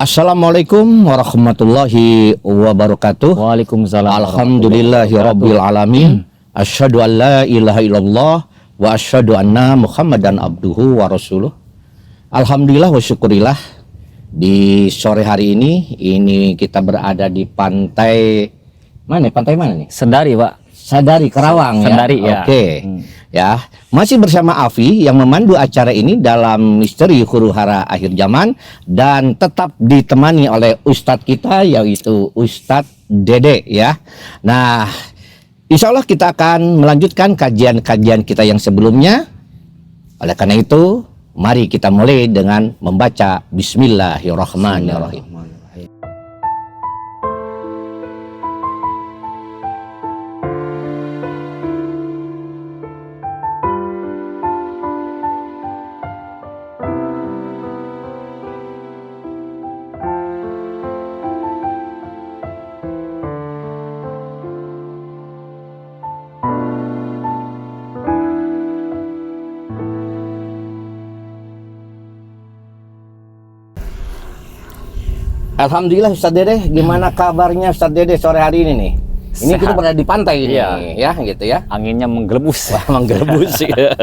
Assalamualaikum warahmatullahi wabarakatuh. Waalaikumsalam. Alhamdulillahi rabbil alamin. Asyhadu an la ilaha illallah wa asyhadu anna Muhammadan abduhu wa rasuluh. Alhamdulillah wa syukurillah. Di sore hari ini kita berada di pantai mana? Pantai mana nih? Sendari, Pak. Sadari, Karawang. Sendari, ya. ya. Oke. Ya, masih bersama Afi yang memandu acara ini dalam misteri huru-hara akhir zaman, dan tetap ditemani oleh Ustadz kita yaitu Ustadz Dede ya. Nah, insya Allah kita akan melanjutkan kajian-kajian kita yang sebelumnya. Oleh karena itu, mari kita mulai dengan membaca Bismillahirrahmanirrahim. Alhamdulillah Ustadz Dede, gimana kabarnya Ustadz Dede sore hari ini nih? Ini Sehat. kita berada di pantai ini, Iya. ya gitu ya. Anginnya menggelebus. Wah, menggelebus ya.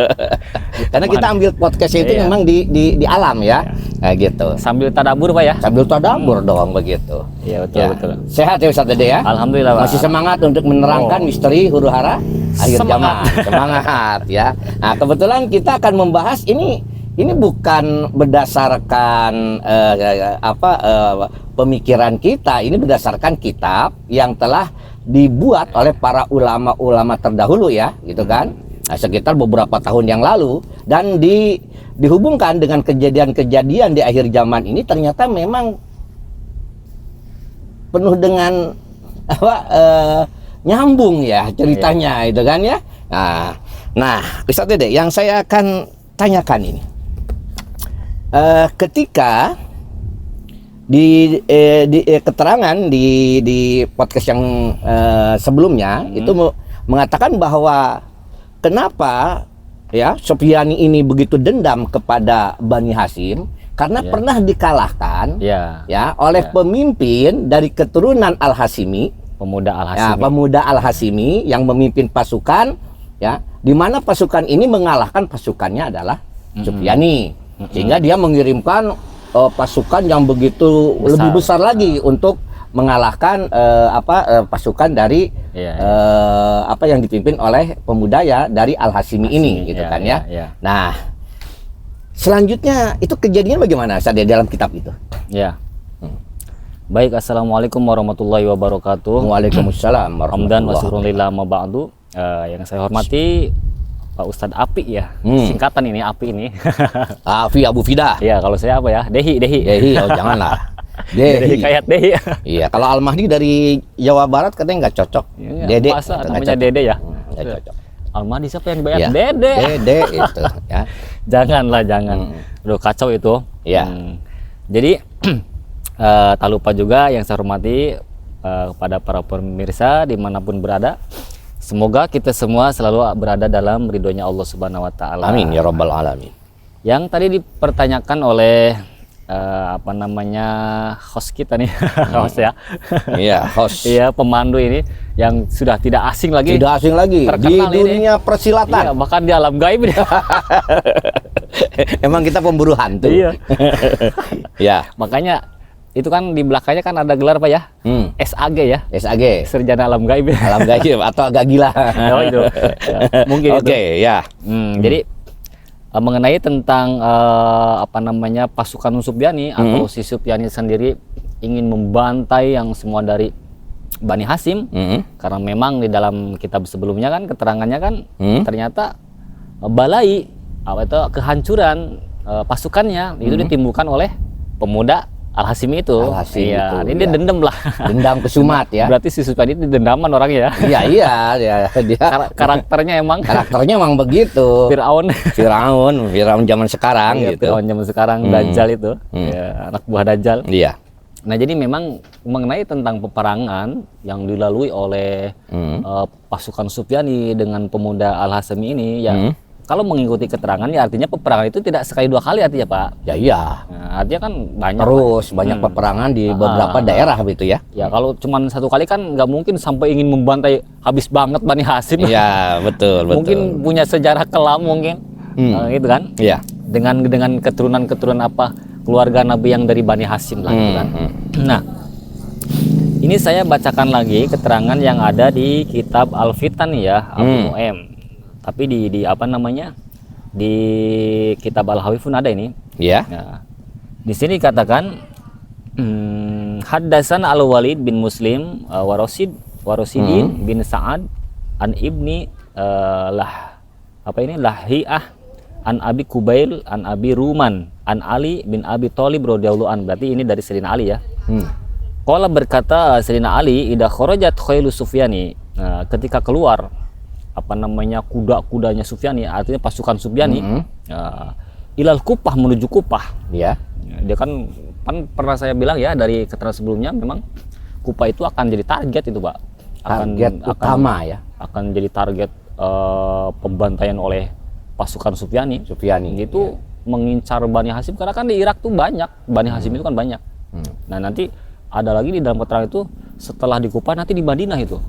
Karena kita ambil podcast itu Iya. memang di alam ya, kayak gitu. Sambil tadabur, Pak ya. Sambil tadabur dong begitu. Iya, betul, Ya. betul. Sehat ya Ustadz Dede ya. Alhamdulillah, Pak. Masih semangat untuk menerangkan misteri huru-hara akhir zaman. Semangat ya. Nah, kebetulan kita akan membahas ini bukan berdasarkan pemikiran kita, ini berdasarkan kitab yang telah dibuat oleh para ulama-ulama terdahulu ya, gitu kan. Nah, sekitar beberapa tahun yang lalu, dan dihubungkan dengan kejadian-kejadian di akhir zaman ini, ternyata memang penuh dengan nyambung ya ceritanya, itu kan ya. Nah, Ustadz Dede, yang saya akan tanyakan ini, ketika di keterangan di podcast yang sebelumnya itu mengatakan bahwa kenapa ya Sufyani ini begitu dendam kepada Bani Hasyim karena pernah dikalahkan ya oleh pemimpin dari keturunan Al-Hasyimi, Pemuda ya, Al-Hasyimi. pemuda Al-Hasyimi yang memimpin pasukan ya, di mana pasukan ini mengalahkan pasukannya adalah Sufyani, sehingga dia mengirimkan pasukan yang begitu lebih besar lagi untuk mengalahkan pasukan dari yang dipimpin oleh pemuda ya dari Al-Hasyimi ini, gitu kan ya. Nah, selanjutnya itu kejadian bagaimana saat dalam kitab itu? Ya. Baik, assalamualaikum warahmatullahi wabarakatuh. Waalaikumsalam Hamdan wa warahmatullahi syukrun lillah ma ba'du. Yang saya hormati Pak Ustadz Api ya. Singkatan ini Api ini. Afi Abu Fidah. Ya, kalau saya apa ya? Dehi. Dehi, oh janganlah. Dehi kayak Dehi. Iya, kalau Al-Mahdi dari Jawa Barat katanya nggak cocok. Iya, Dede, masa nggak namanya cocok. Dede ya? Nggak cocok. Al-Mahdi siapa yang dibayar? Iya. Dede. Dede itu ya. Janganlah, jangan. Udah kacau itu. Iya. Jadi tak lupa juga yang saya hormati kepada para pemirsa dimanapun berada. Semoga kita semua selalu berada dalam ridhonya Allah Subhanahu Wa Taala. Amin ya Rabbal Alamin. Yang tadi dipertanyakan oleh host kita nih, host ya. Iya, host. Iya, pemandu ini yang sudah tidak asing lagi. Tidak asing lagi di Terkenal ini. dunia persilatan. Iya, bahkan di alam gaib dia. Emang kita pemburu hantu. Iya. Ya. Makanya itu kan di belakangnya kan ada gelar Pak ya? SAG ya. SAG. Sarjana Alam Gaib. Alam gaib atau agak gila. Oh, itu. Ya, mungkin itu. Oke, ya. Jadi mengenai tentang pasukan Sufyani atau si Sufyani sendiri ingin membantai yang semua dari Bani Hasyim, karena memang di dalam kitab sebelumnya kan keterangannya kan ternyata balai kehancuran pasukannya itu ditimbulkan oleh pemuda Al-Hasyimi itu. Al-Hasyimi iya, itu, ini dia ya. dendam lah. Dendam kesumat ya. Berarti si Sufyani itu dendaman orangnya ya. Iya, dia Karakternya emang karakternya emang begitu. Fir'aun Firaun zaman sekarang iya, gitu. Fir'aun zaman sekarang, Dajjal itu ya, anak buah Dajjal. Iya. Nah, jadi memang mengenai tentang peperangan yang dilalui oleh pasukan Sufyani dengan pemuda Al-Hasyimi ini, yang kalau mengikuti keterangan ya artinya peperangan itu tidak sekali 2 kali artinya Pak. Ya iya. Nah, artinya kan banyak. Terus banyak peperangan di beberapa daerah gitu ya. Ya kalau cuma 1 kali kan nggak mungkin sampai ingin membantai habis banget Bani Hasyim. Iya, betul. Mungkin punya sejarah kelam mungkin. Gitu kan. Iya. Dengan keturunan apa keluarga Nabi yang dari Bani Hasyim lah gitu kan. Nah, ini saya bacakan lagi keterangan yang ada di kitab Al-Fitan ya, Abu Nu'aim. Tapi di apa namanya? Di kitab Al-Hawif pun ada ini. Iya. Nah, di sini dikatakan Haddasan Al-Walid bin Muslim Warosidin bin Sa'ad an Ibni Lahiyah an Abi Kubail an Abi Ruman an Ali bin Abi Thalib radhiyallahu an. Berarti ini dari Sayyidina Ali ya. Qala berkata Sayyidina Ali, idza kharajat khailu Sufyani, ketika keluar apa namanya kuda-kudanya Sufyani, artinya pasukan Sufyani, ilal Kupah, menuju Kupah. Iya. Dia kan pernah saya bilang ya dari keterangan sebelumnya, memang Kupah itu akan jadi target itu Pak. Target utama ya. Akan jadi target pembantaian oleh pasukan Sufyani. Itu mengincar Bani Hasyim, karena kan di Irak tuh banyak Bani Hasyim itu kan banyak. Nah nanti ada lagi di dalam keterangan itu setelah di Kupah nanti di Madinah itu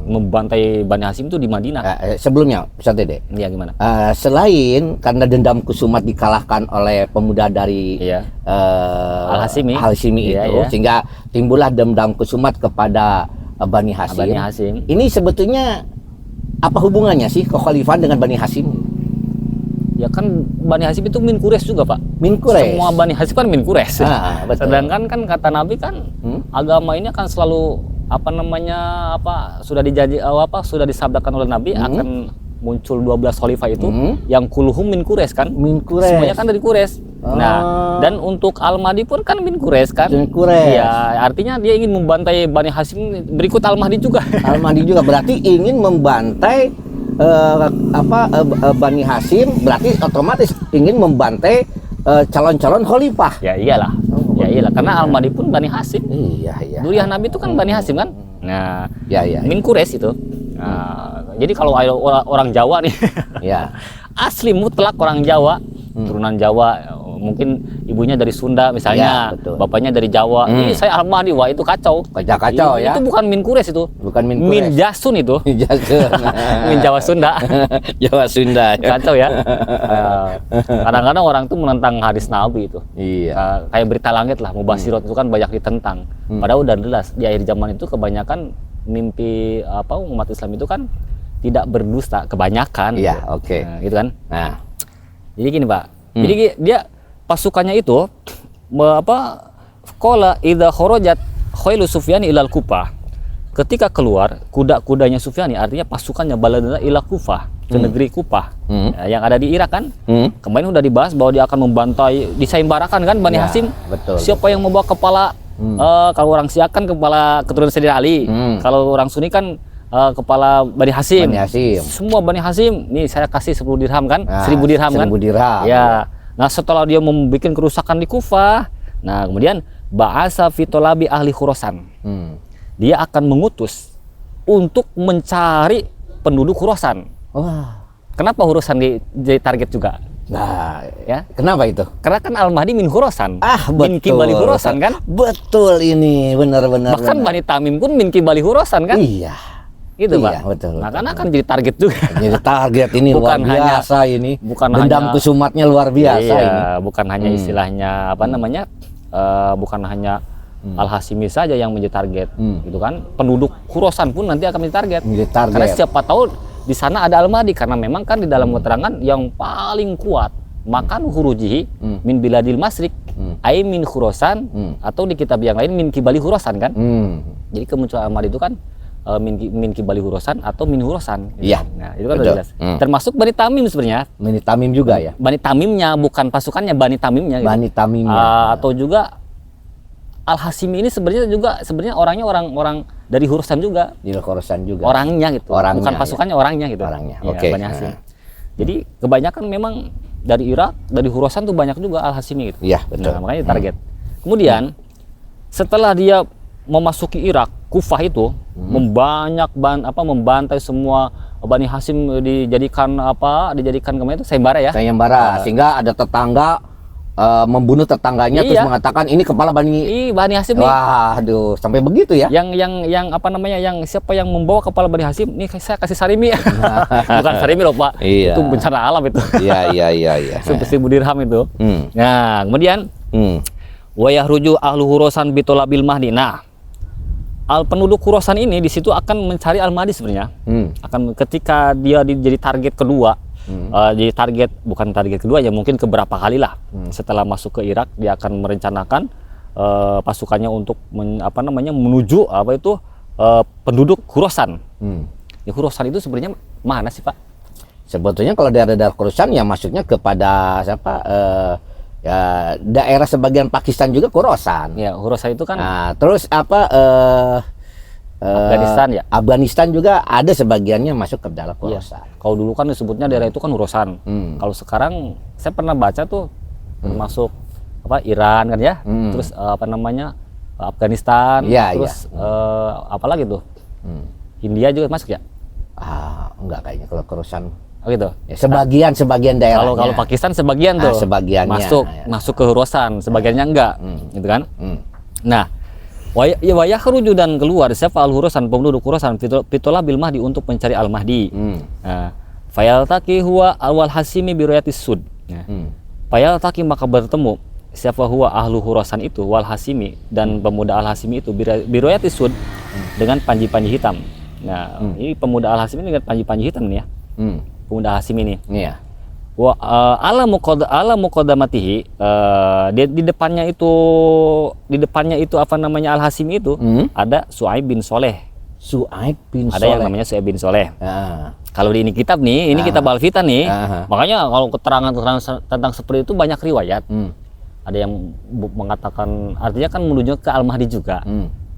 membantai Bani Hasyim itu di Madinah. Sebelumnya Ustaz Dede. Iya gimana? Selain karena dendam Kusumat dikalahkan oleh pemuda dari Al-Hasyimi itu, sehingga timbullah dendam Kusumat kepada Bani Hasyim. Ini sebetulnya apa hubungannya sih kekhalifahan dengan Bani Hasyim? Ya kan Bani Hasyim itu min Quraisy juga Pak. Min Quraisy. Semua Bani Hasyim kan min Quraisy. Sedangkan kan kata Nabi kan agama ini akan selalu sudah dijanji sudah disabdakan oleh Nabi akan muncul 12 khalifah itu yang kulluhum min Quraisy kan. Min Quraisy. Semuanya kan dari Quraisy. Nah, dan untuk Al-Mahdi pun kan min Quraisy kan. Min Quraisy. Ya, artinya dia ingin membantai Bani Hasyim berikut Al-Mahdi juga. Al-Mahdi juga berarti ingin membantai Bani Hasyim, berarti otomatis ingin membantai calon-calon khalifah. Ya iyalah. Karena Al-Mahdi pun Bani Hasyim. Iya. Duriyah Nabi itu kan Bani Hasyim kan. Nah, min Quraisy itu. Nah, jadi kalau orang Jawa nih, asli mutlak orang Jawa, turunan Jawa, mungkin ibunya dari Sunda misalnya, bapaknya dari Jawa. Ini saya Al-Mahdi, wah itu kacau. Kacau ya. Itu bukan min Quraisy itu. Bukan min Quraisy. Min Jasun itu. Min Jasun. Min Jawa Sunda. Jawa Sunda. Kacau ya. Kadang-kadang orang tuh menentang hadis Nabi itu. Iya. Kayak berita langit lah, Mubasyirat itu kan banyak ditentang. Padahal udah jelas di akhir zaman itu kebanyakan mimpi umat Islam itu kan tidak berdusta kebanyakan. Iya, oke. Nah, gitu kan. Nah, jadi gini Pak. Jadi dia pasukannya itu qala idza kharajat khailu Sufyani ilal Kupah. Ketika keluar kuda-kudanya Sufyani, artinya pasukannya baladana ila Kufah, ke negeri Kupah. Yang ada di Irak kan. Kemarin udah dibahas bahwa dia akan membantai, disaimbarakan kan Bani Hasyim. Betul. Siapa yang membawa kepala kalau orang Syiah kan kepala keturunan Sayyidina Ali. Kalau orang Sunni kan kepala Bani Hasyim. Semua Bani Hasyim, nih saya kasih 10 dirham kan, 1000 dirham kan. 1000 dirham. Ya. Nah, setelah dia membuat kerusakan di Kufah, nah kemudian ba'asa fi talabi ahli Khurasan. Dia akan mengutus untuk mencari penduduk Khurasan. Wah. Kenapa Khurasan jadi target juga? Nah, ya. Kenapa itu? Karena kan Al-Mahdi min Khurasan. Betul. Min Kibali Khurasan kan? Betul ini, benar-benar. Bahkan Bani Tamim pun min Kibali Khurasan kan? Iya. Gitu iya, Pak. Betul. Nah, karena akan jadi target juga. Jadi target ini luar biasa ini. Dendam Kusumatnya luar biasa ini. Bukan hanya istilahnya bukan hanya Al-Hasyimi saja yang menjadi target, gitu kan? Penduduk Khurasan pun nanti akan menjadi target. Karena siapa tahu di sana ada Al-Mahdi, karena memang kan di dalam keterangan yang paling kuat makan hurujihi min biladil masrik, ai min Khurasan, atau di kitab yang lain min kibali Khurasan kan? Jadi kemunculan Al-Mahdi itu kan min kibali Khurasan atau min Khurasan. Iya. Nah, itu kan udah jelas. Termasuk Bani Tamim sebenarnya. Bani Tamim juga ya. Bani Tamimnya, bukan pasukannya, Bani Tamimnya. Bani gitu. Tamimnya. Atau juga Al-Hasyimi ini sebenarnya orangnya orang dari Khurasan juga. Di Khurasan juga. Orangnya gitu. Orangnya, bukan pasukannya, orangnya gitu. Orangnya. Ya, Oke. Bani Hasyim. Jadi kebanyakan memang dari Irak, dari Khurasan tuh banyak juga Al-Hasyimi gitu. Iya, betul. Nah, makanya target. Kemudian setelah dia memasuki Irak, Kufah itu membantai semua Bani Hasyim dijadikan kemana itu sayembara ya. Sayembara, sehingga ada tetangga membunuh tetangganya terus Iya. mengatakan ini kepala Bani Hasyim nih. Wah, aduh, sampai begitu ya. Yang apa namanya, yang siapa yang membawa kepala Bani Hasyim nih, saya kasih sarimi. Bukan sarimi loh Pak, Iya. itu bencana alam itu. Iya. 1.000 dirham itu. Nah kemudian wa yahruju ahlu Khurasan bitolabil mahdi. Nah, penduduk Khurasan ini di situ akan mencari Al-Mahdi sebenarnya. Akan ketika dia jadi target kedua, jadi bukan target kedua ya, mungkin keberapa kali lah. Setelah masuk ke Irak, dia akan merencanakan pasukannya untuk menuju penduduk Khurasan. Ya, Khurasan itu sebenarnya mana sih Pak? Sebetulnya kalau daerah Khurasan ya masuknya kepada ya daerah sebagian Pakistan juga Khurasan. Ya, Khurasan itu kan Nah, terus Afghanistan ya. Afghanistan juga ada sebagiannya masuk ke dalam Khurasan. Kalau dulu kan disebutnya daerah itu kan Khurasan. Kalau sekarang saya pernah baca tuh termasuk Iran kan ya. Terus Afghanistan. Iya, terus apalagi tuh? India juga masuk ya? Enggak kayaknya kalau Khurasan. Oh gitu. Ya, sebagian daerahnya. Kalau Pakistan sebagian tuh. Sebagiannya masuk ke Khurasan, sebagiannya enggak. Gitu kan? Nah, wayah keruju dan keluar siapa al-Khurasan, penduduk Khurasan fitola bil Mahdi untuk mencari Al-Mahdi. Fayaltaqi huwa awal Hasimi biroyatis sud. Fayaltaqi maka bertemu siapa huwa ahlu Khurasan itu wal Hasimi dan pemuda Al-Hasimi itu biroyatis sud dengan panji-panji hitam. Nah, ini pemuda Al-Hasimi dengan panji-panji hitam nih ya. Pemuda Hasim ini. Iya. Wa ala muqaddamatihi, di depannya itu apa namanya Al-Hasim itu ada Su'aib bin Soleh. Su'aib bin Ada yang namanya Su'aib bin Soleh. Kalau di ini kitab nih, ini kitab Al-Fitan nih. Makanya kalau keterangan tentang seperti itu banyak riwayat. Ada yang mengatakan artinya kan menuju ke Al-Mahdi juga.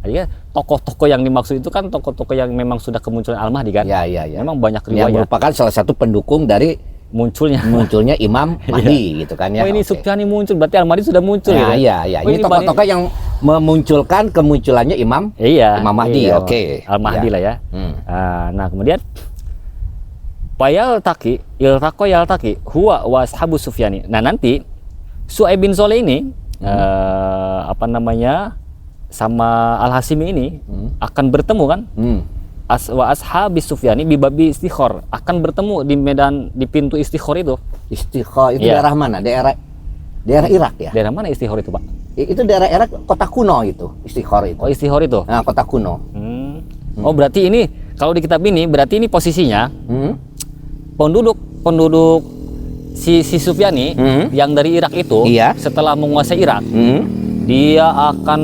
Artinya tokoh-tokoh yang dimaksud itu kan tokoh-tokoh yang memang sudah kemunculan Al-Mahdi kan? Iya. Memang banyak Yang riwayat merupakan salah satu pendukung dari munculnya Imam Mahdi gitu kan ya. Oh ini Oke. Sufyani muncul, berarti Al-Mahdi sudah muncul Ya, gitu. iya. Oh, Ini tokoh-tokoh yang memunculkan kemunculannya Imam Mahdi. Iya, Oke. Al-Mahdi Ya. lah ya. Nah kemudian Yaltaqi huwa wa ashabu Sufyani. Nah nanti Su'aib bin Soleh ini sama Al-Hasimi ini akan bertemu kan? Wa ashabi Sufyani bibabi Istikhor, akan bertemu di pintu Istikhor itu. Istikhor itu Iya. daerah mana? Daerah Irak ya? Daerah mana Istikhor itu Pak? Itu daerah Irak, kota kuno itu, Istikhor itu. Oh Istikhor itu. Nah, kota kuno. Oh berarti ini kalau di kitab ini berarti ini posisinya penduduk si Sufyani yang dari Irak itu Iya. setelah menguasai Irak dia akan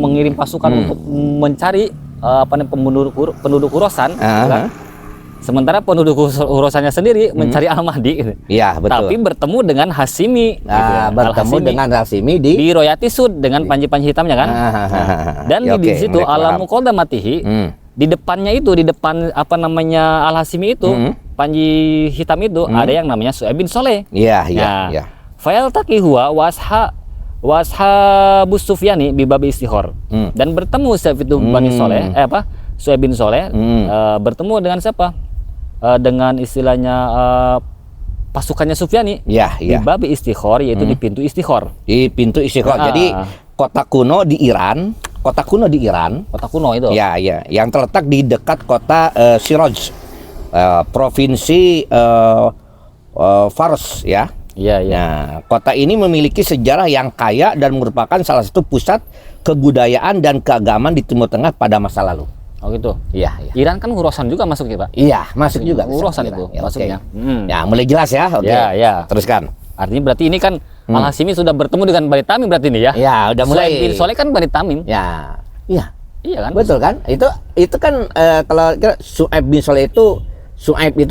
mengirim pasukan untuk mencari penduduk Khurasan. Kan? Sementara penduduk Khurasannya sendiri mencari Al-Mahdi gitu. Iya, betul. Tapi bertemu dengan Hasimi gitu ya. Bertemu Al-Hasimi dengan Hasimi di Royati Sud dengan panji-panji hitamnya kan. Dan Ya, di oke, situ mulai ala paham. muqaddamatihi di depan Al-Hasimi itu panji hitam itu ada yang namanya Su'aib bin Soleh. Iya. Fayaltaqi huwa washabus Sufyani bi babi Istikhor. Dan bertemu Su'aib itu Su'aib bin Soleh bertemu dengan siapa? Dengan istilahnya pasukannya Sufyani di babi Istikhor, yaitu di pintu Istikhor. Di pintu Istikhor. Jadi kota kuno di Iran. Kota kuno itu. Ya, yang terletak di dekat kota Shiraj, provinsi Fars ya. Iya. Nah, kota ini memiliki sejarah yang kaya dan merupakan salah satu pusat kebudayaan dan keagamaan di Timur Tengah pada masa lalu. Oh gitu. Iya. Iran kan Khurasan juga masuk ya Pak? Iya, masuk juga. Khurasan itu Ya, masuknya. Ya, mulai jelas ya. Oke. Ya. Teruskan. Artinya berarti ini kan Al-Hasimi sudah bertemu dengan Bani Tamim berarti ini ya? Ya, udah mulai. Su'aib bin Soleh kan Bani Tamim. Ya. Iya. Iya kan? Betul kan? Itu kan kalau Su'aib bin Soleh itu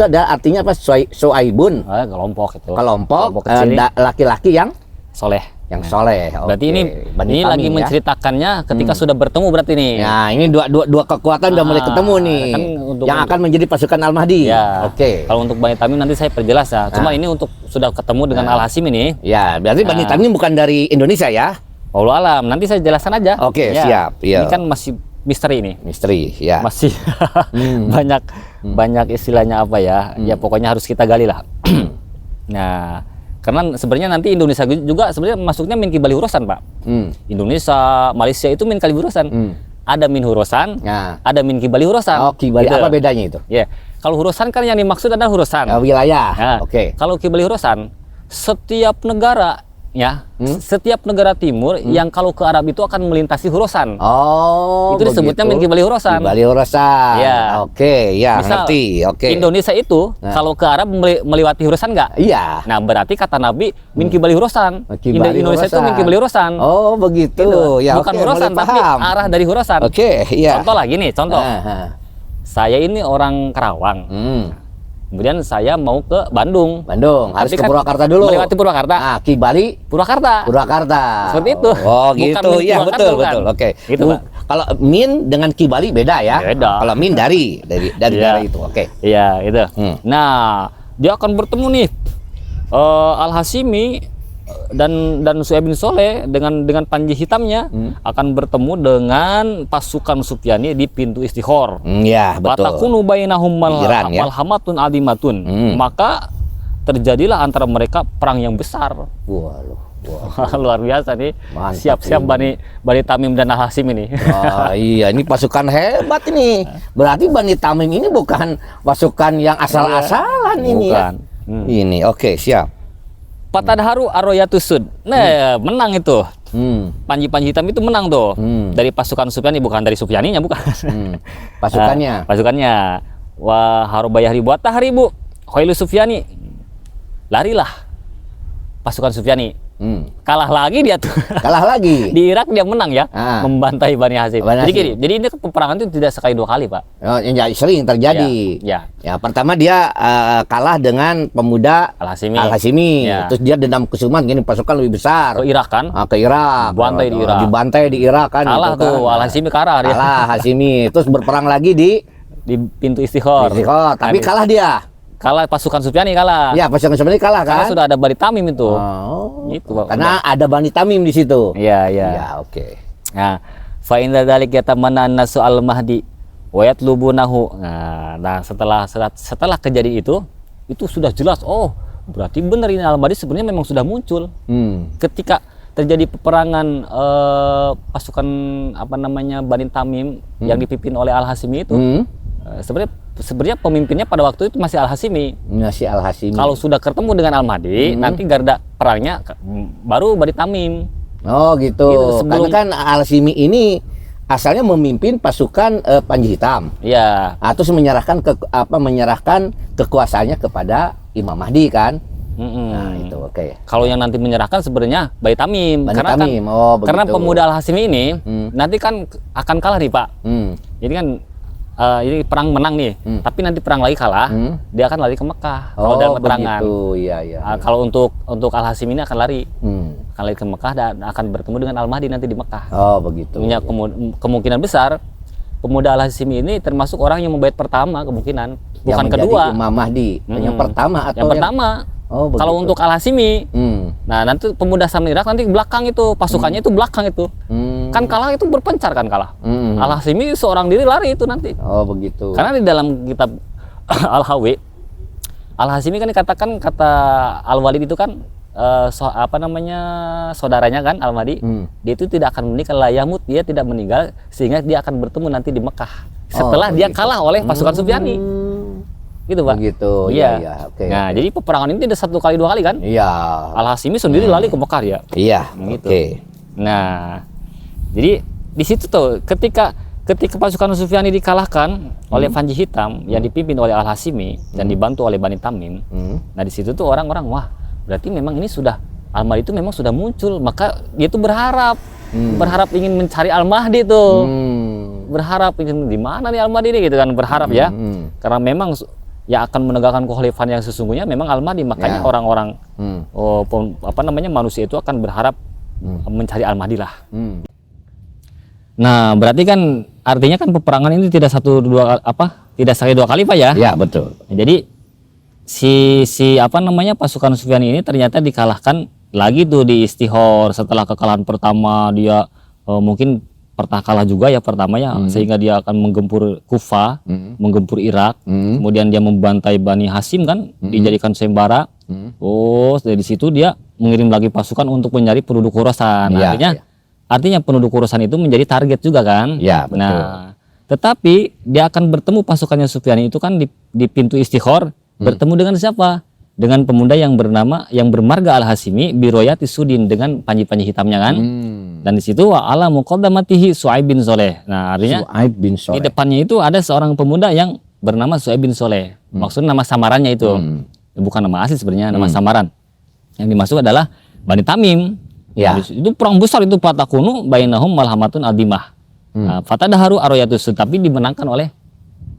ada artinya apa? Su'aibun. Kelompok itu. Kelompok kecil laki-laki yang soleh. soleh. Berarti Oke. ini lagi menceritakannya ketika sudah bertemu berarti nih. Ya, ini dua kekuatan udah mulai ketemu nih. Kan yang akan menjadi pasukan Al-Mahdi. Ya. Oke. Kalau untuk Bani Tamim nanti saya perjelas ya. Cuma ini untuk sudah ketemu dengan Al-Hasim ini. Ya, berarti Bani Tamim bukan dari Indonesia ya? Wallahu alam, nanti saya jelaskan aja. Oke, Ya. siap. Iya. Ini kan masih misteri ini. Misteri, ya. Masih banyak banyak istilahnya apa ya? Ya pokoknya harus kita gali lah. Nah, karena sebenarnya nanti Indonesia juga sebenarnya masuknya min Kibali Hurosan, Pak. Indonesia, Malaysia itu min Kali Hurosan. Ada min Hurosan, ada min Kibali Hurosan. Oh, Kibali gitu. apa bedanya itu? Ya, kalau Hurosan kan yang dimaksud adalah Hurosan. Wilayah. Nah, Oke. Kalau Kibali Hurosan, setiap negara ya, setiap negara timur yang kalau ke Arab itu akan melintasi Hurosan. Oh, itu disebutnya min Kibali Hurosan. Kibali Hurosan. Ya. Oke, ya, Misal, ngerti. Oke. Indonesia itu kalau ke Arab melewati Hurosan nggak? Iya. Nah, berarti kata Nabi min Kibali Hurosan. Kibali Indonesia itu min Hurosan. Kibali Hurosan. Oh, begitu. Gitu. Ya, Bukan oke, Hurosan mulai tapi paham. arah dari Hurosan. Oke, iya. Contoh lagi nih, contoh. Aha. Saya ini orang Karawang. Kemudian saya mau ke Bandung. Bandung, harus Nanti ke kan Purwakarta dulu. Melewati Purwakarta. Ah, Kibali Purwakarta. Purwakarta. Seperti itu. Oh, Bukan gitu. min Iya, Purwakarta, betul, bukan. betul. Oke. Gitu, Pak. Kalau min dengan Kibali beda ya? Beda. Kalau min dari Iya. daerah itu. Oke. Iya, itu. Hmm. Nah, dia akan bertemu nih Al-Hashimi dan Suhaib bin Soleh dengan Panji hitamnya akan bertemu dengan pasukan Sufyani di pintu Istihor. Iya, betul. Watakunu bainahum Iran, ya. malhamatun adimatun. Maka terjadilah antara mereka perang yang besar. Waduh. Luar biasa nih. Mantap Siap-siap ini. Bani Tamim dan Al-Hashim ini. Oh iya, ini pasukan hebat ini. Berarti Bani Tamim ini bukan pasukan yang asal-asalan ini ya. Bukan. Ini, oke, siap. Patadharu Aroyatusud. Nah, menang itu. Panji hitam itu menang tuh. Dari pasukan Sufyani, bukan dari Sufyaninya, bukan. Pasukannya. Pasukannya. Wah, Harubayah ribu tahribu. Khailu Sufyani. Larilah pasukan Sufyani. Kalah lagi dia tuh. Kalah lagi. Di Irak dia menang ya, membantai Bani Hashim. Bani Jadi Hashim. gini, jadi ini peperangan itu tidak sekali dua kali, Pak. Oh, ya, sering terjadi. Ya. Ya, pertama dia kalah dengan pemuda Al-Hashimi. Al-Hashimi. Ya. Terus dia dendam kesuman, gini pasukan lebih besar. Ke Irak kan? Ke Irak. Dibantai di Irak. Dibantai di Irak kan. Kalah gitu tuh, kan. Al-Hashimi kalah dia. Kalah Hashimi. Terus berperang lagi di Pintu Istihor. tapi kalah dia. Kalah pasukan Sufyani kalah. Ya, pasukan sebenarnya kalah kan? Karena sudah ada Bani Tamim itu. Oh, Gitu, Pak. karena ada Bani Tamim di situ. Iya, iya. Ya, oke. Nah, fa inna dzalika yatamanna an-nasu al-mahdi wa yatlubunahu. Nah, setelah kejadian itu sudah jelas, oh, berarti benar ini Al-Mahdi sebenarnya memang sudah muncul. Ketika terjadi peperangan pasukan Bani Tamim yang dipimpin oleh Al-Hashimi itu, sebenarnya pemimpinnya pada waktu itu masih Al-Hashimi. Masih Al-Hashimi. Kalau sudah ketemu dengan Al-Mahdi, nanti garda perangnya baru Bani Tamim. Oh, gitu. Gitu, sebelum- Karena kan Al-Hashimi ini asalnya memimpin pasukan Panji Hitam. Iya. Terus menyerahkan kekuasaannya kepada Imam Mahdi kan. Nah, itu oke. Kalau yang nanti menyerahkan sebenarnya Bani Tamim. Bani Karena Tamim. kan, Oh, karena begitu. pemuda Al-Hashimi ini nanti kan akan kalah nih, Pak. Jadi kan ini perang menang nih, tapi nanti perang lagi kalah, dia akan lari ke Mekah. Kalau dalam keterangan. begitu. Iya, iya. Kalau untuk Al-Hashimi ini akan lari ke Mekah dan akan bertemu dengan Al-Mahdi nanti di Mekah. Oh, begitu. Punya kemungkinan besar pemuda Al-Hashimi ini termasuk orang yang membait pertama kemungkinan, bukan Yang menjadi kedua. Imam Mahdi. Yang pertama atau Yang pertama. Oh, begitu. Kalau untuk Al-Hashimi, nah nanti pemuda Sam Irak nanti belakang itu pasukannya itu belakang itu, kan kalah itu berpencar kan kalah. Al-Hashimi seorang diri lari itu nanti. Oh, begitu. Karena di dalam kitab Al-Hawi, Al-Hashimi kan dikatakan kata Al-Walid itu kan saudaranya kan Al-Mahdi, dia itu tidak akan meninggal layamut, dia tidak meninggal sehingga dia akan bertemu nanti di Mekah setelah dia kalah oleh pasukan Sufyani. Gitu, Pak. Begitu. Iya. Iya, oke. Nah, jadi peperangan ini tidak satu kali dua kali kan? Iya. Al-Hashimi sendiri lari ke Mekah ya. Iya. Gitu. Oke. Nah, jadi di situ tuh ketika pasukan Sufyani dikalahkan oleh Panji Hitam yang dipimpin oleh Al-Hashimi dan dibantu oleh Bani Tamim. Nah, di situ tuh orang-orang wah, berarti memang ini sudah Al-Mahdi itu memang sudah muncul, maka dia tuh berharap ingin mencari Al-Mahdi tuh. Berharap ingin di mana nih Al-Mahdi ini gitu kan, berharap ya. Karena memang yang akan menegakkan kekhalifahan yang sesungguhnya memang Al-Mahdi, makanya orang-orang manusia itu akan berharap mencari Al-Mahdi lah. Nah, berarti kan artinya kan peperangan ini tidak sekali dua kali, Pak ya? Ya, betul. Jadi pasukan Sufyani ini ternyata dikalahkan lagi tuh di Istihor. Setelah kekalahan pertama dia mungkin pernah kalah juga ya pertama ya, sehingga dia akan menggempur Kufa, menggempur Irak, kemudian dia membantai Bani Hasim kan, dijadikan sayembara. Oh, dari situ dia mengirim lagi pasukan untuk mencari penduduk Khurasan. Artinya penduduk Khurasan itu menjadi target juga kan. Ya, betul. Nah, tetapi dia akan bertemu pasukannya Sufyan itu kan di pintu Istikhor, bertemu dengan siapa? Dengan pemuda yang bermarga Al-Hasimi biroyati Sudin, dengan panji-panji hitamnya kan. Dan di situ wa ala muqaddamatihi Su'aib bin Soleh. Nah, artinya Su'aib bin Soleh. di depannya itu ada seorang pemuda yang bernama Su'aib bin Soleh. Maksudnya nama samarannya itu. Bukan nama asli sebenarnya, nama samaran. Yang dimaksud adalah Bani Tamim. Ya. Itu perang besar itu, fatakunu bainahum malhamatun adimah. Fatadaharu aroyatus, tapi dimenangkan oleh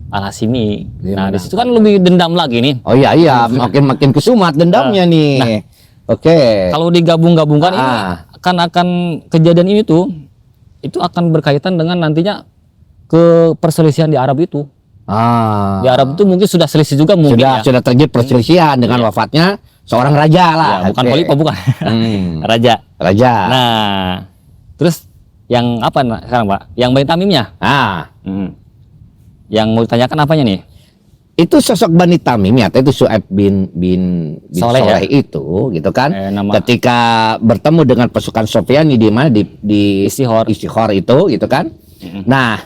Al-Hasimi. Nah, di situ kan lebih dendam lagi nih. Oh iya, makin kesumat dendamnya nih. Oke. Kalau digabung-gabungkan ini akan kejadian ini tuh itu akan berkaitan dengan nantinya ke perselisihan di Arab itu. Di Arab itu mungkin sudah selisih juga mungkin sudah terjadi perselisihan dengan wafatnya seorang raja lah. Ya, bukan khalifah, bukan. Raja. Nah, terus yang apa sekarang, Pak? Yang Bani Tamimnya. Yang mau ditanyakan apanya nih? Itu sosok Bani Tamim ya, itu Su'aib bin Soleh ya? Itu gitu kan. Ketika bertemu dengan pasukan Sofyani di mana di Istikhor itu gitu kan. Nah,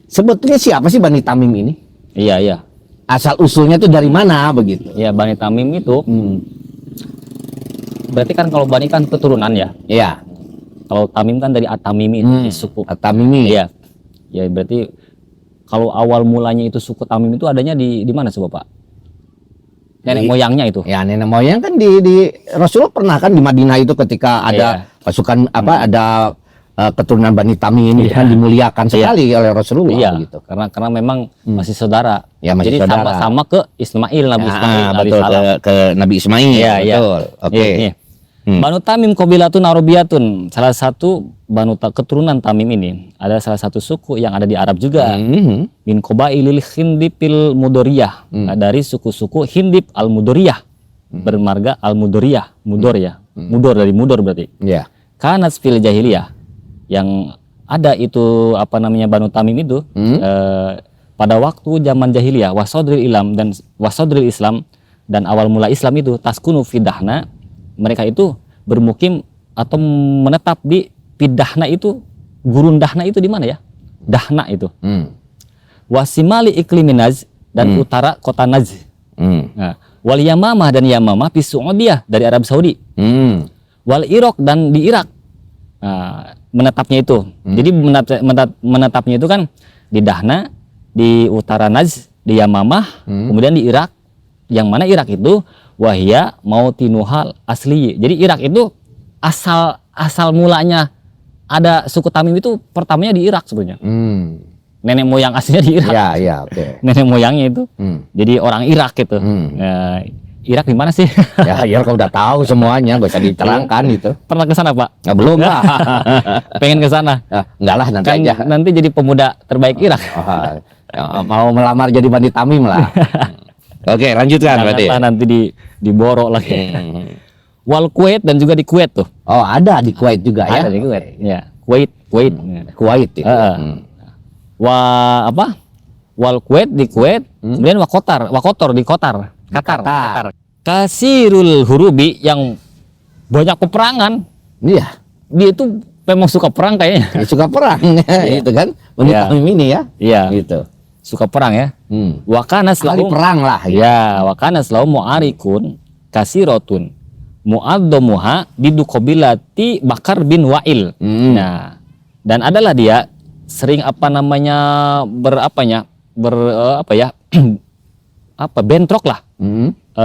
sebetulnya siapa sih Bani Tamim ini? Iya. Asal usulnya itu dari mana begitu? Ya, Bani Tamim itu berarti kan kalau Bani kan keturunan ya. Iya. Kalau Tamim kan dari At-Tamimi itu suku. At-Tamimi. Iya. Ya berarti kalau awal mulanya itu suku Tamim itu adanya di mana sih Bapak? Nenek moyangnya itu. Ya, nenek moyang kan di Rasulullah pernah kan di Madinah itu ketika ada pasukan ada keturunan Bani Tamim ini kan dimuliakan sekali oleh Rasulullah gitu. Karena memang masih saudara. Ya, masih jadi saudara. sama-sama ke Ismail, Nabi Ismail. Betul, ke Nabi Ismail. Iya, betul. Oke. Banu Tamim qabilatun arabiyatun, salah satu keturunan Tamim ini ada salah satu suku yang ada di Arab juga. Min qabailil Hindipil Mudoriyah, dari suku-suku Hindip al-Mudoriyah, bermarga al-Mudoriyah, Mudor ya. Mudor dari Mudor berarti. Iya. Kanat fil jahiliyah, yang ada itu apa namanya Banu Tamim itu pada waktu zaman jahiliyah, wasodril Islam dan awal mula Islam itu taskunu fidahna, mereka itu bermukim atau menetap di Pidahna itu, gurun Dahna itu di mana ya? Dahna itu. Wasimali ikliminaz, dan utara kota Najz. Nah, wal Yamamah, dan Yamamah fi Saudiyah, dari Arab Saudi. Wal Iraq, dan di Irak. Nah, menetapnya itu. Jadi menetapnya itu kan di Dahna, di utara Najz, di Yamamah, kemudian di Irak. Yang mana Irak itu wahya mautinuhal asli. Jadi Irak itu asal mulanya ada suku Tamim itu pertamanya di Irak sebenarnya. Nenek moyang aslinya di Irak. Iya, oke. Nenek moyangnya itu. Jadi orang Irak gitu. Irak di mana sih? Ya, Irak udah tahu semuanya, gak usah diterangkan gitu. Pernah ke sana, Pak? Belum lah. Pengen ke sana. Enggak lah, nanti kan aja. Nanti jadi pemuda terbaik Irak. Mau melamar jadi Bani Tamim lah. Oke, lanjutkan berarti. Nanti diborok lagi. Wal Kuwait, dan juga di Kuwait tuh. Oh, ada di Kuwait juga ya? Ada di Kuwait. Ya, Kuwait. Kuwait itu. Wal Kuwait di Kuwait, kemudian Wakotor di Qatar. Kasirul hurubi, yang banyak peperangan. Iya. Dia itu memang suka perang kayaknya. Ya, suka perang. Itu kan. Bani Tamim ini ya. Iya. Gitu. Suka perang ya. Wakana selalu perang lah. Ya, wakana selalu mu'arikun kasirotun mu'addomuha didukobilati Bakar bin Wa'il. Nah, dan adalah dia sering bentrok lah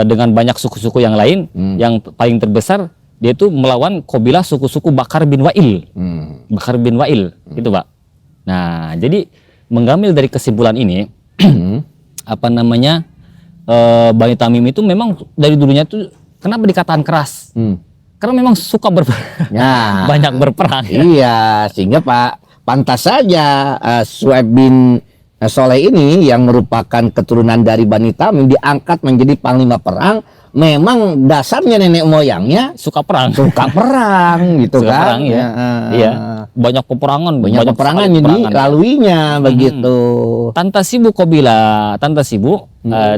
dengan banyak suku-suku yang lain. Yang paling terbesar dia itu melawan kabilah suku-suku Bakar bin Wa'il. Bakar bin Wa'il itu, Pak. Nah, jadi mengambil dari kesimpulan ini Bani Tamim itu memang dari dulunya itu kenapa dikatakan keras? Karena memang suka banyak berperang. Iya, sehingga pantas saja Su'aib bin Soleh ini yang merupakan keturunan dari Bani Tamim diangkat menjadi panglima perang memang dasarnya nenek moyangnya suka perang. suka perang gitu Suka kan. perang, ya. Iya. Banyak peperangan, Banyak peperangan sekali yang peperangan, ya. dilaluinya begitu. Tantasibu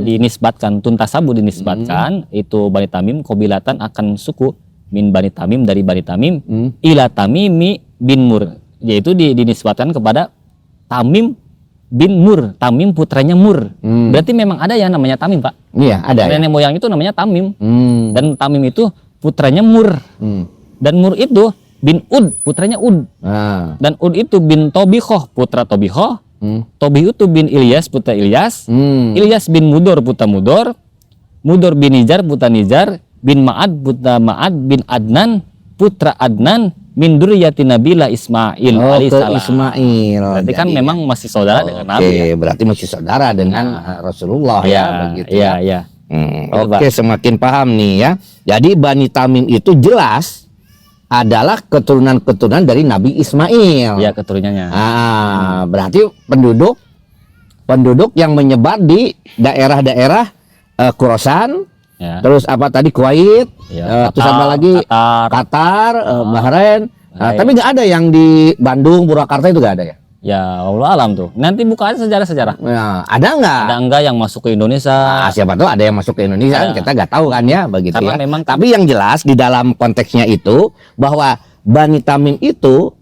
dinisbatkan, Tuntasabu dinisbatkan itu Bani Tamim kobilatan akan suku min Bani Tamim dari Bani Tamim ila Tamimi bin Mur, yaitu dinisbatkan kepada Tamim bin Mur, Tamim putranya Mur. Berarti memang ada ya namanya Tamim, Pak. Iya, ada. Nenek moyang itu namanya Tamim. Hmm. Dan Tamim itu putranya Mur. Dan Mur itu bin Ud, putranya Ud. Ah. Dan Ud itu bin Tobihoh, putra Tobihoh. Tobih itu bin Ilyas, putra Ilyas. Ilyas bin Mudor, putra Mudor. Mudor bin Nijar, putra Nijar. Bin Ma'ad, putra Ma'ad. Bin Adnan, putra Adnan. Min duriyati Nabila Ismail alaihissalam. Ismail. Berarti kan memang masih saudara dengan Nabi. Oke, berarti masih saudara dengan Rasulullah ya, begitu ya. Iya. Oke, semakin paham nih ya. Jadi Bani Tamim itu jelas adalah keturunan-keturunan dari Nabi Ismail. Iya, keturunannya. Berarti penduduk yang menyebar di daerah-daerah Khurasan. Ya. Terus apa tadi Kuwait, Ya, terus apa lagi Qatar. Bahrain. Bahrain. Tapi nggak ada yang di Bandung, Purwakarta itu nggak ada ya? Ya, Allah alam tuh. Nanti buka aja sejarah-sejarah. Nah, ada nggak? Ada enggak yang masuk ke Indonesia? Siapa tahu ada yang masuk ke Indonesia kan Ya. kita nggak tahu kan ya begitu Karena ya. memang Tapi yang jelas di dalam konteksnya itu bahwa Bani Tamim itu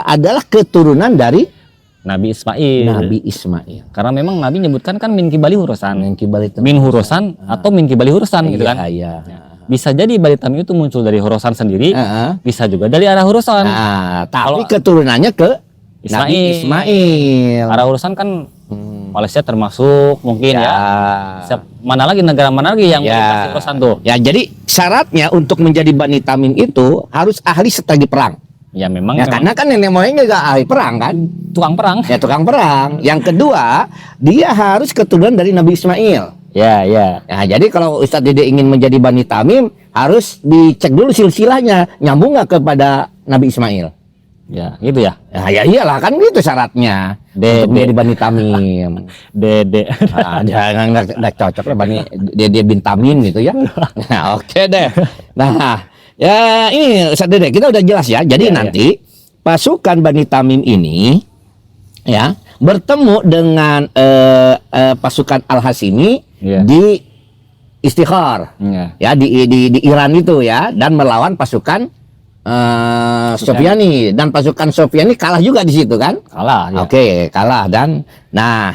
adalah keturunan dari Nabi Ismail. Nabi Ismail. Karena memang Nabi nyebutkan kan min kibali hurusan. Min kibali itu. Min hurusan atau min kibali hurusan gitu kan. Iya. Bisa jadi Bani Tamim itu muncul dari hurusan sendiri, bisa juga dari arah hurusan. Tapi keturunannya ke Nabi Ismail. Arah hurusan kan Malaysia termasuk mungkin ya. Mana lagi negara mana lagi yang melintasi hurusan tuh? Ya, jadi syaratnya untuk menjadi Bani Tamim itu harus ahli strategi perang. Ya memang, Karena kan nenek moyangnya gak ahli perang kan. tukang perang. Ya tukang perang. Yang kedua, dia harus keturunan dari Nabi Ismail. Ya. Nah, jadi kalau Ustadz Dede ingin menjadi Bani Tamim, harus dicek dulu silsilahnya nyambung nggak kepada Nabi Ismail. Ya, gitu ya. Ya iyalah kan gitu syaratnya untuk menjadi Bani Tamim. Dede. Jangan nggak cocok lah Bani Dede bin Tamim gitu ya. Nah, oke deh. Nah, ya ini Ustadz Dede kita udah jelas ya. Jadi nanti pasukan Bani Tamim ini ya bertemu dengan pasukan Al-Hashimi di Istikhar ya di Iran itu ya, dan melawan pasukan Sofyani, dan pasukan Sofyani kalah juga di situ kan? Kalah. Ya. Oke, kalah. Dan nah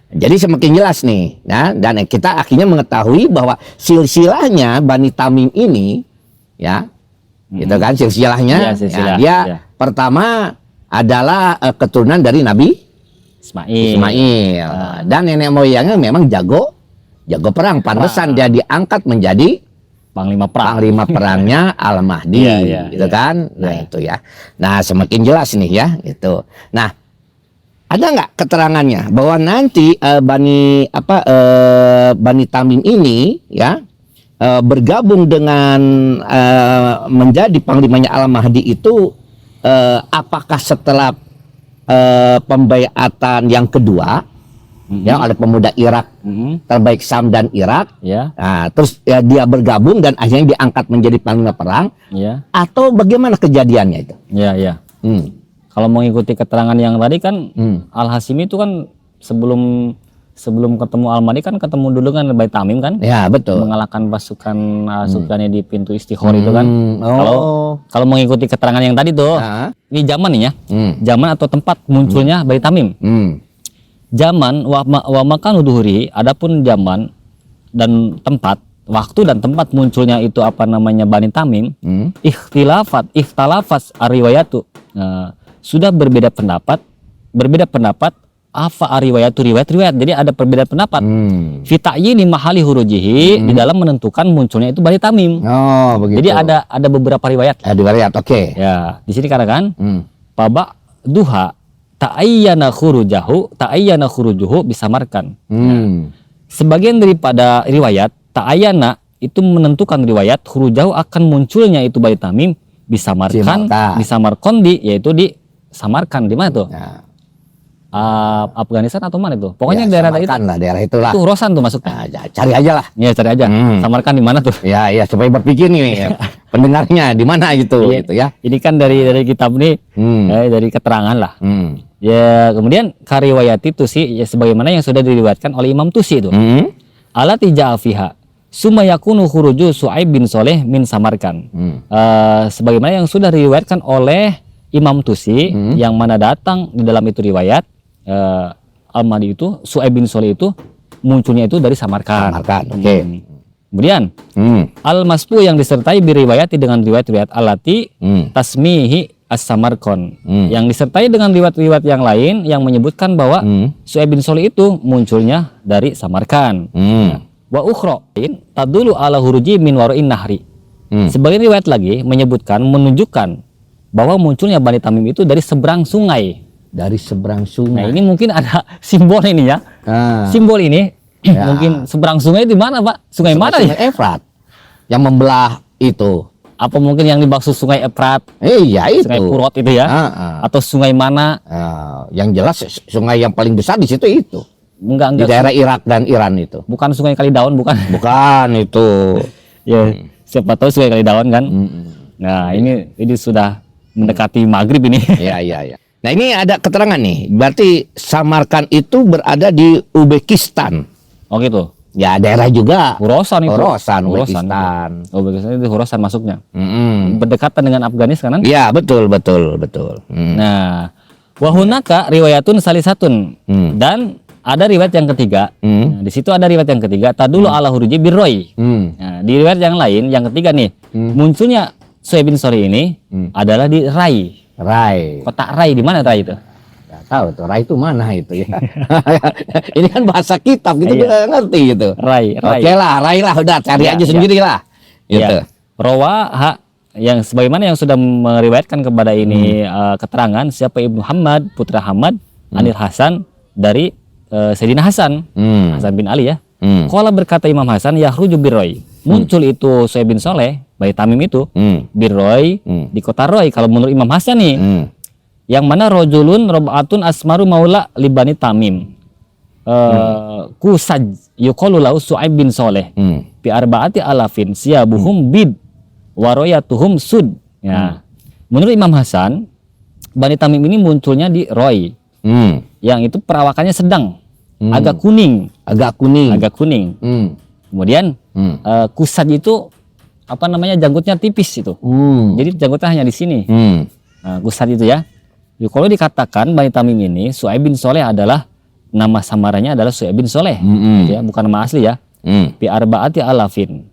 jadi semakin jelas nih ya, dan kita akhirnya mengetahui bahwa silsilahnya Bani Tamim ini ya gitu kan silsilahnya. Silsilah. Dia pertama adalah keturunan dari Nabi Ismail. Dan nenek moyangnya memang jago perang. Pantesan dia diangkat menjadi Panglima perangnya Al-Mahdi, gitu kan? Nah itu ya. Nah semakin jelas nih ya, gitu. Nah ada nggak keterangannya bahwa nanti Bani Tamim ini ya bergabung dengan menjadi panglimanya Al-Mahdi itu apakah setelah pembaiatan yang kedua ya oleh pemuda Irak terbaik Sam dan Irak, nah, terus ya, dia bergabung dan akhirnya diangkat menjadi panglima perang, atau bagaimana kejadiannya itu? Kalau mengikuti keterangan yang tadi kan Al-Hashimi itu kan sebelum ketemu Al-Mahdi kan ketemu dulu kan Bani Tamim kan? Ya betul. Mengalahkan pasukan Sufyani di pintu Istikhor itu kan? Kalau mengikuti keterangan yang tadi tuh, ini zaman nih ya, zaman atau tempat munculnya Bani Tamim. Zaman wa makan uduhuri, adapun zaman dan tempat, waktu dan tempat munculnya itu apa namanya Bani Tamim, ikhtalafat ariwayatu, sudah berbeda pendapat apa ariwayatu riwayat. Jadi ada perbedaan pendapat. Fita'yini mahali hurujihi, di dalam menentukan munculnya itu Bani Tamim. Oh, begitu. Jadi ada beberapa riwayat. Riwayat, oke. Ya, di sini katakan Paba duha ta'ayyana khurujuhu bisamarkan. Sebagian daripada riwayat ta'ayyana itu menentukan riwayat khurujahu akan munculnya itu Bani Tamim bisamarkan, yaitu di Samarkand. Di mana tuh? Afghanistan atau mana itu? Pokoknya Ya, daerah itu. Samarkand lah, daerah itulah. Itu Khorasan tuh masuknya. Nah, cari aja lah. Ya cari aja. Samarkand di mana tuh? Ya, ya supaya berpikir nih pendengarnya di mana gitu, Iya. gitu ya. Ini kan dari kitab nih, dari keterangan lah. Ya kemudian kariwayati Tusi ya sebagaimana yang sudah diriwayatkan oleh Imam Tusi itu. Alati ja'afiha sumayakunu khuruju Su'aib bin Soleh min Samarkand. Sebagaimana yang sudah diriwayatkan oleh Imam Tusi yang mana datang di dalam itu riwayat Al-Mahdi itu Su'aib bin Soleh itu munculnya itu dari Samarkand. Oke. Kemudian Al-Masbu yang disertai biriwayati dengan riwayat-riwayat alati tasmihi as-Samarkand yang disertai dengan riwayat-riwayat yang lain yang menyebutkan bahwa Su'aib bin Soleh itu munculnya dari Samarkand. Wa ukhra tadulu ala huruji min wara'in nahri. Sebagian riwayat lagi menyebutkan menunjukkan bahwa munculnya Bani Tamim itu dari seberang sungai. Dari seberang Nah, sungai. ini mungkin ada simbol ini ya. Simbol ini Ya. mungkin seberang sungai di mana, Pak? Sungai mana ya? Sungai Efrat yang membelah itu. Apa mungkin yang dimaksud Sungai Efrat, Iya itu. Sungai Purot itu ya? Atau sungai mana? Yang jelas sungai yang paling besar di situ itu. Di Enggak. daerah Irak dan Iran itu. Bukan Sungai Kalidaun, bukan. Bukan itu. Ya, siapa tahu Sungai Kalidaun kan? Nah, ini sudah mendekati maghrib ini. Iya. Nah ini ada keterangan nih. Berarti Samarkand itu berada di Uzbekistan. Oh gitu. Ya daerah juga. Khorasan itu. Khorasan, Uzbekistan. Uzbekistan itu Khorasan masuknya. Berdekatan dengan Afghanistan kan? Iya betul. Nah, wahunaka riwayatun salisatun dan ada riwayat yang ketiga. Nah, di situ ada riwayat yang ketiga. Tadulu ala huruji birroi. Nah, di riwayat yang lain, yang ketiga nih, munculnya Su'aib bin Soleh ini adalah di Rai. Kota Rai, di mana Rai itu? Gak tahu tuh Rai itu mana itu ya. Ini kan bahasa kitab gitu kita ngerti gitu. Rai. Oke lah, Rai lah udah cari aja sendiri lah. Gitu. Rawa yang sebagaimana yang sudah meriwayatkan kepada ini keterangan siapa Ibnu Hamad putra Hamad Anil Hasan dari Sayyidina Hasan Hasan bin Ali ya. Qala berkata Imam Hasan yahruju birroi. Muncul itu Su'aib bin Soleh Bani Tamim itu birroi di kota Roi kalau menurut Imam Hasan nih. Yang mana rojulun rob'atun asmaru maula libani Tamim. Kusaj yuqalu lahu Su'aib bin Soleh. Bi arba'ati alafin siyabuhum bid waroyatuhum sud. Ya. Menurut Imam Hasan, Bani Tamim ini munculnya di Roi. Yang itu perawakannya sedang, agak kuning. Kemudian Kusaj itu apa namanya janggutnya tipis itu. Jadi janggutnya hanya di sini. Kusaj itu ya. Kalau dikatakan Bani Tamim ini Su'aib bin Soleh adalah nama samarannya adalah Su'aib bin Soleh, gitu ya, bukan nama asli ya. Bi arba'ati alafin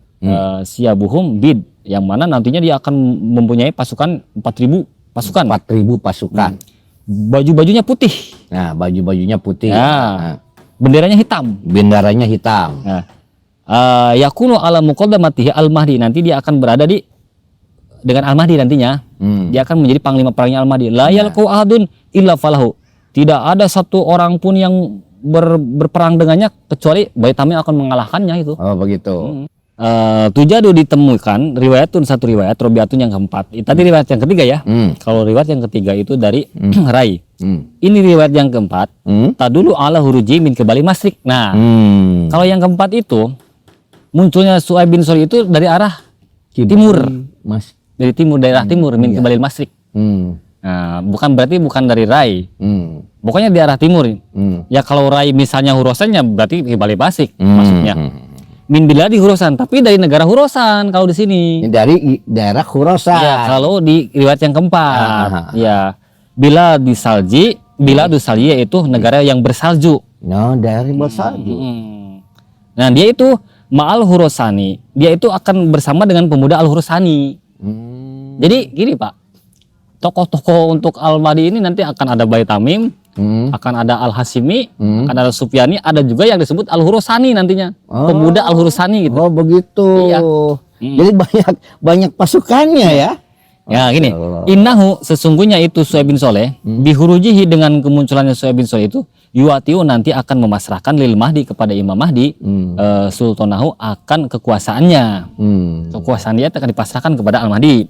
siyabuhum bid, yang mana nantinya dia akan mempunyai pasukan 4.000 pasukan. 4.000 pasukan. Baju-bajunya putih. Nah, baju-bajunya putih. Benderanya hitam. Benderanya hitam. Yakunu ala muqaddamatihi al-Mahdi, nanti dia akan berada dengan Al-Mahdi nantinya. Dia akan menjadi panglima perangnya Al-Mahdi. La yalqu ahadun illa falahu. Tidak ada satu orang pun yang berperang dengannya kecuali Bani Tamim akan mengalahkannya itu. Oh begitu. Tujadu ditemukan satu riwayat Robiatun yang keempat. Tadi riwayat yang ketiga ya. Kalau riwayat yang ketiga itu dari Rai. Ini riwayat yang keempat. Tadulu ala huruji min kebali masrik. Nah, kalau yang keempat itu munculnya Su'aib bin Soleh itu dari arah timur. Dari timur, daerah timur min kebali masrik. Nah, bukan dari Rai. Pokoknya di arah timur. Ya kalau Rai misalnya Khorasannya berarti kebali masrik maksudnya. Min biladi Khorasan, tapi dari negara Khorasan kalau di sini. Dari daerah Khorasan. Ya, kalau di riwayat yang keempat. Ya. Bila di salji, yaitu negara yang bersalju. No, dari bersalju. Nah, dia itu Ma'al Khorasani. Dia itu akan bersama dengan pemuda Al-Khorasani. Jadi gini, Pak. Tokoh-tokoh untuk Al-Mahdi ini nanti akan ada Bani Tamim, akan ada Al-Hasimi, akan ada Sufyani, ada juga yang disebut Al-Khorasani nantinya. Pemuda Al-Khorasani gitu. Oh, begitu. Iya. Jadi banyak pasukannya ya. Ya gini, innahu sesungguhnya itu Su'aib bin Soleh bihurujihi dengan kemunculannya Su'aib bin Soleh itu yuatiu nanti akan memasrahkan lil Mahdi kepada Imam Mahdi sultanahu akan kekuasaannya. Kekuasaan dia akan dipasrahkan kepada Al Mahdi.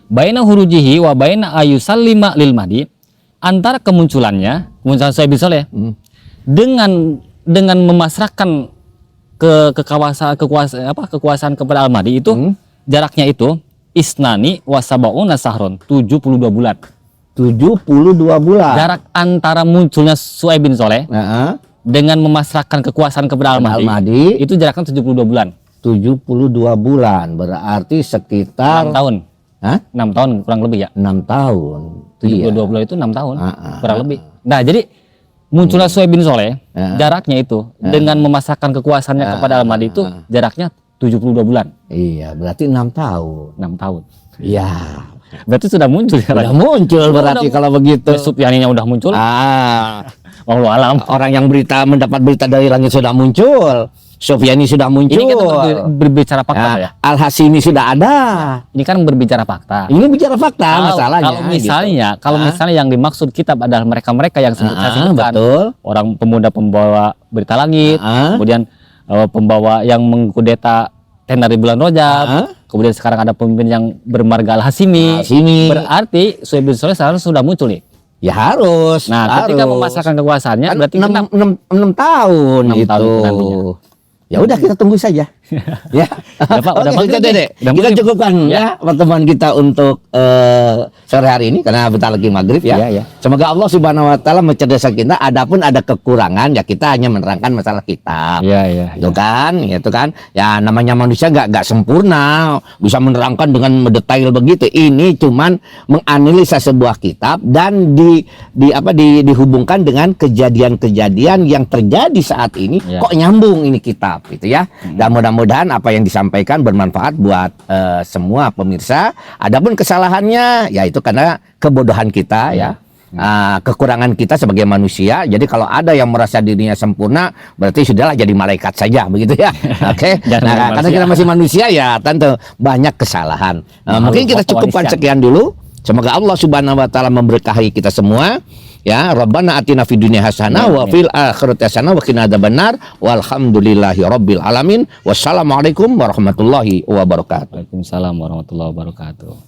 Baina hurujihi wa baina ayusallima lil Mahdi, antara kemunculan Syekh bin Saleh dengan memasrahkan kekuasaan kepada Al-Mahdi itu jaraknya itu isnani wasabauna sahron, 72 bulan. 72 bulan. Jarak antara munculnya Syekh bin Saleh dengan memasrahkan kekuasaan kepada Al-Mahdi itu jaraknya 72 bulan. 72 bulan berarti sekitar 6 tahun. Hah? 6 tahun kurang lebih ya. 6 tahun. 72 bulan itu 6 tahun kurang lebih. Nah, jadi munculnya Syekh bin Saleh jaraknya itu dengan memasrahkan kekuasaannya kepada Al-Mahdi itu jaraknya 72 bulan. Iya, berarti 6 tahun. 6 tahun. Iya. Berarti sudah muncul ya. Sudah muncul berarti kalau begitu. Supianinya udah muncul. Wallahu alam. Orang yang mendapat berita dari langit sudah muncul. Sufyani sudah muncul. Ini kan berbicara fakta ya. Al-Hasimi sudah ada. Ini kan berbicara fakta. Ini bicara fakta masalahnya. Kalau misalnya yang dimaksud kitab adalah mereka-mereka yang saya sebutkan. Betul. Orang pemuda pembawa berita langit, kemudian pembawa yang mengkudeta tenda di bulan Rajab, kemudian sekarang ada pemimpin yang bermarga Al-Hasimi. Berarti Syekh bin Saleh seharusnya sudah muncul nih. Ya harus. Nah, ketika memasarkan kekuasaannya berarti 6 tahun 6 itu. tahun nantinya. Ya udah kita tunggu saja. Ya. Udah Oke, kita cukupkan ya pertemuan kita untuk sore hari ini karena bentar lagi maghrib ya. Ya. Semoga Allah Subhanahu wa taala mencerdaskan kita. Adapun ada kekurangan ya kita hanya menerangkan masalah kitab. Iya. Itu kan. Ya namanya manusia nggak sempurna bisa menerangkan dengan mendetail begitu. Ini cuman menganalisa sebuah kitab dan dihubungkan dengan kejadian-kejadian yang terjadi saat ini. Ya. Kok nyambung ini kitab gitu ya. Dan mudah-mudahan apa yang disampaikan bermanfaat buat semua pemirsa. Adapun kesalahannya ya itu karena kebodohan kita ya. Kekurangan kita sebagai manusia. Jadi kalau ada yang merasa dirinya sempurna berarti sudahlah jadi malaikat saja begitu ya. Oke. Nah, karena kita masih manusia ya tentu banyak kesalahan. Mungkin kita cukupkan sekian dulu. Semoga Allah Subhanahu wa taala memberkahi kita semua. Ya, Rabbana atina fid dunya hasanah wa fil akhirati hasanah wa qina adzabannar. Walhamdulillahi rabbil alamin. Wassalamualaikum warahmatullahi wabarakatuh. Waalaikumsalam warahmatullahi wabarakatuh.